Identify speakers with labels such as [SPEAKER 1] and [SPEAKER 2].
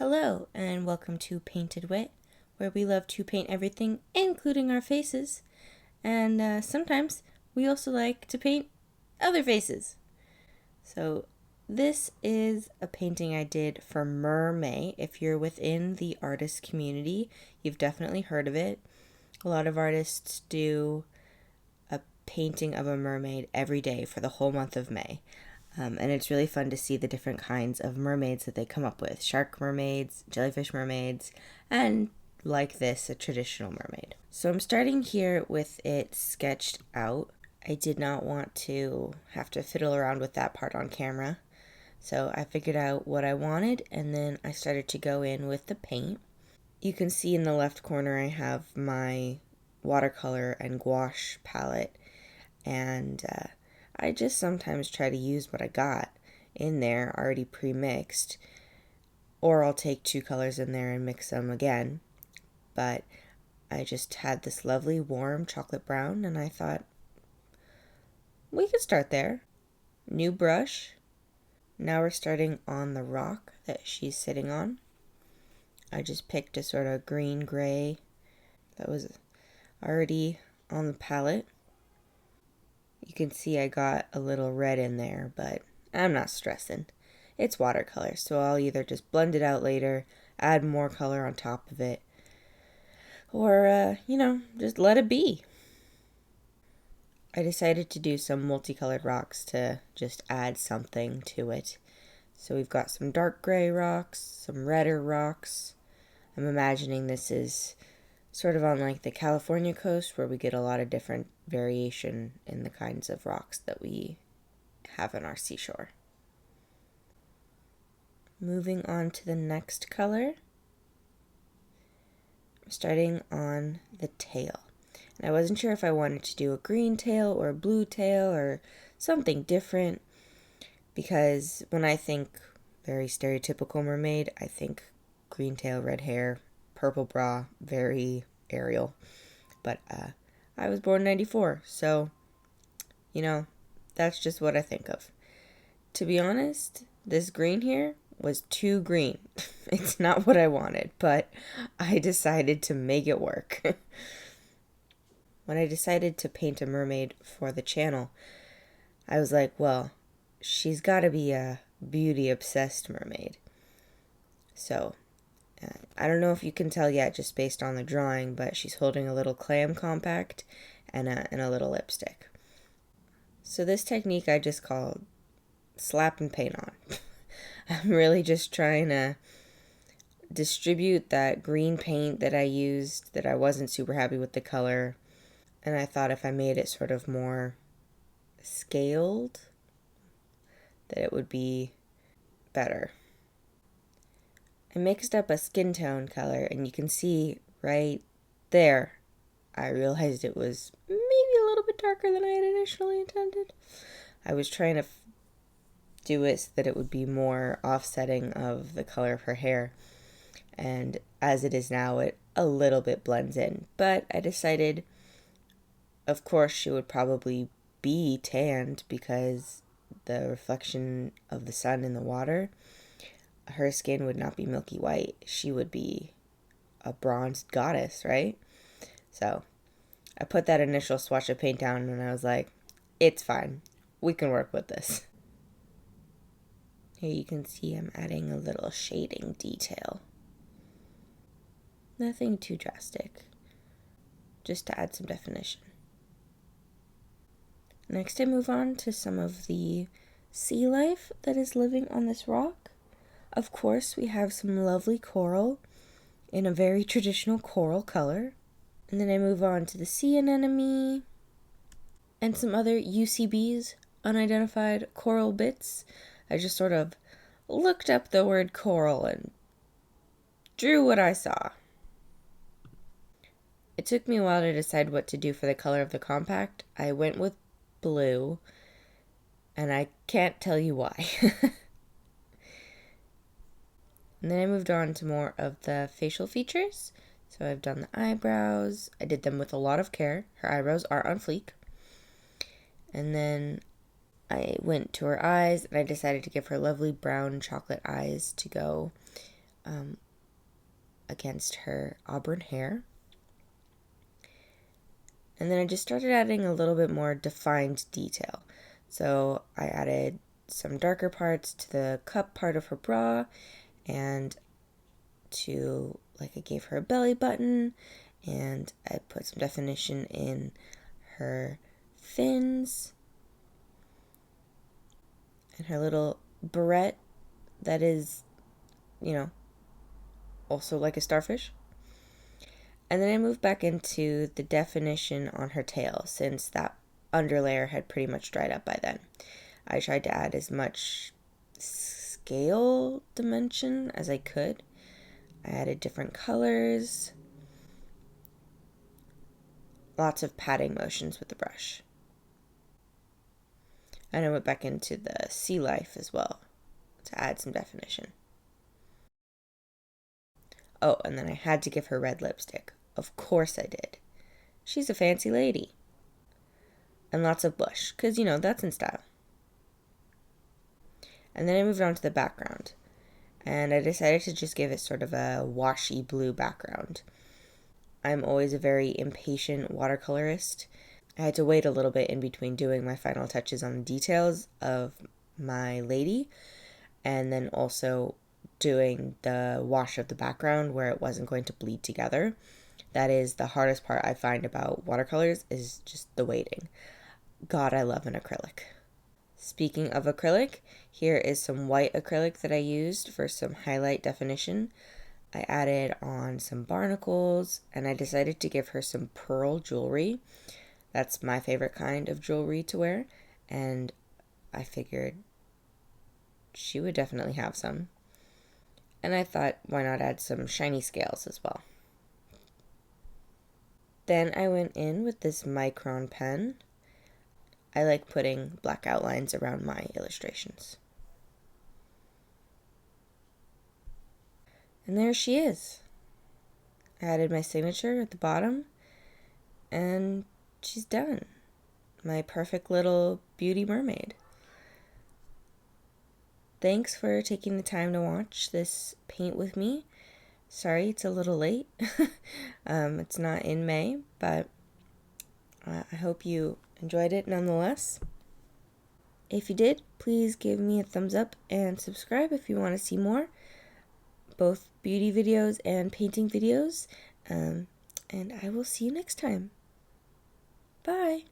[SPEAKER 1] Hello, and welcome to PaintedWit, where we love to paint everything, including our faces. And sometimes we also like to paint other faces. So this is a painting I did for MerMay. If you're within the artist community, you've definitely heard of it. A lot of artists do a painting of a mermaid every day for the whole month of May. And it's really fun to see the different kinds of mermaids that they come up with. Shark mermaids, jellyfish mermaids, and like this, a traditional mermaid. So I'm starting here with it sketched out. I did not want to have to fiddle around with that part on camera. So I figured out what I wanted, and then I started to go in with the paint. You can see in the left corner I have my watercolor and gouache palette, and I just sometimes try to use what I got in there already pre-mixed, or I'll take two colors in there and mix them again. But I just had this lovely warm chocolate brown, and I thought we could start there. New brush. Now we're starting on the rock that she's sitting on. I just picked a sort of green-gray that was already on the palette. You can see I got a little red in there, but I'm not stressing. It's watercolor, so I'll either just blend it out later, add more color on top of it, or, just let it be. I decided to do some multicolored rocks to just add something to it. So we've got some dark gray rocks, some redder rocks. I'm imagining this is sort of on like the California coast where we get a lot of different variation in the kinds of rocks that we have on our seashore. Moving on to the next color. I'm starting on the tail. And I wasn't sure if I wanted to do a green tail or a blue tail or something different, because when I think very stereotypical mermaid, I think green tail, red hair, purple bra, very Ariel. But I was born in 94, so, that's just what I think of. To be honest, this green here was too green. It's not what I wanted, but I decided to make it work. When I decided to paint a mermaid for the channel, I was like, well, she's got to be a beauty-obsessed mermaid. So I don't know if you can tell yet just based on the drawing, but she's holding a little clam compact and a little lipstick. So this technique I just call slap and paint on. I'm really just trying to distribute that green paint that I used, that I wasn't super happy with the color, and I thought if I made it sort of more scaled, that it would be better. I mixed up a skin tone color, and you can see right there, I realized it was maybe a little bit darker than I had initially intended. I was trying to do it so that it would be more offsetting of the color of her hair, and as it is now, it a little bit blends in. But I decided, of course, she would probably be tanned because the reflection of the sun in the water, her skin would not be milky white. She would be a bronzed goddess, right? So I put that initial swatch of paint down and I was like, it's fine. We can work with this. Here you can see I'm adding a little shading detail. Nothing too drastic, just to add some definition. Next I move on to some of the sea life that is living on this rock. Of course, we have some lovely coral in a very traditional coral color. And then I move on to the sea anemone and some other UCBs, unidentified coral bits. I just sort of looked up the word coral and drew what I saw. It took me a while to decide what to do for the color of the compact. I went with blue, and I can't tell you why. And then I moved on to more of the facial features. So I've done the eyebrows. I did them with a lot of care. Her eyebrows are on fleek. And then I went to her eyes, and I decided to give her lovely brown chocolate eyes to go against her auburn hair. And then I just started adding a little bit more defined detail. So I added some darker parts to the cup part of her bra, and I gave her a belly button, and I put some definition in her fins, and her little barrette that is, also like a starfish. And then I moved back into the definition on her tail, since that underlayer had pretty much dried up by then. I tried to add as much scale dimension as I could. I added different colors, lots of patting motions with the brush. And I went back into the sea life as well to add some definition. Oh, and then I had to give her red lipstick. Of course I did. She's a fancy lady. And lots of blush, because, that's in style. And then I moved on to the background. And I decided to just give it sort of a washy blue background. I'm always a very impatient watercolorist. I had to wait a little bit in between doing my final touches on the details of my lady, and then also doing the wash of the background where it wasn't going to bleed together. That is the hardest part I find about watercolors, is just the waiting. God, I love an acrylic. Speaking of acrylic, here is some white acrylic that I used for some highlight definition. I added on some barnacles, and I decided to give her some pearl jewelry. That's my favorite kind of jewelry to wear, and I figured she would definitely have some. And I thought, why not add some shiny scales as well? Then I went in with this micron pen. I like putting black outlines around my illustrations. And there she is. I added my signature at the bottom, and she's done. My perfect little beauty mermaid. Thanks for taking the time to watch this paint with me. Sorry it's a little late. It's not in May, but I hope you enjoyed it nonetheless. If you did, please give me a thumbs up and subscribe if you want to see more, both beauty videos and painting videos. And I will see you next time. Bye.